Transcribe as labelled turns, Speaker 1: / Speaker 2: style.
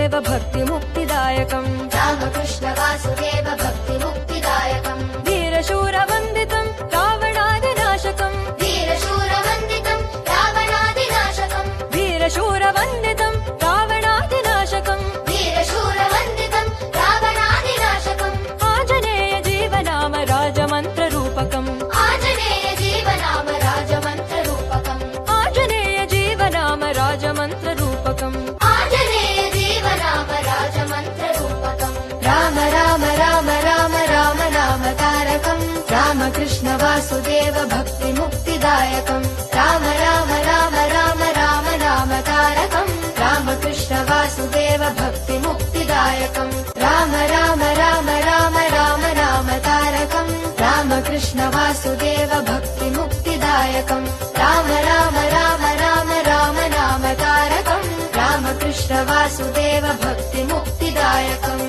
Speaker 1: वासुदेव भक्तिमुक्तिदायकम्
Speaker 2: रामकृष्ण वासुदेव भक्तिमुक्तिदायकम्
Speaker 1: वीरशूरवन्दितम् रावणादिनाशकम्
Speaker 2: वीरशूरवन्दितम् रावणादिनाशकम्
Speaker 1: वीरशूरवन्दितम् रावणादिनाशकम्
Speaker 2: वीरशूरवन्दितम् रावणादिनाशकम्
Speaker 1: आञ्जनेय जीवनाम राजमन्त्ररूपकम्
Speaker 2: आञ्जनेय जीवनाम राजमन्त्ररूपकम्
Speaker 1: आञ्जनेय जीवनाम राजमन्त्ररूपकम्
Speaker 2: आञ्जनेय जीवनाम राजमन्त्ररूपकम् राम राम राम राम राम नाम तारकम् रामकृष्ण वासुदेव भक्तिमुक्तिदायकम् राम राम राम राम राम नाम तारकम् रामकृष्ण वासुदेव भक्तिमुक्तिदायकम् राम राम राम राम राम नाम तारकम् रामकृष्ण वासुदेव भक्तिमुक्तिदायकम् राम राम राम राम राम नाम तारकम् रामकृष्ण वासुदेव भक्तिमुक्तिदायकम्।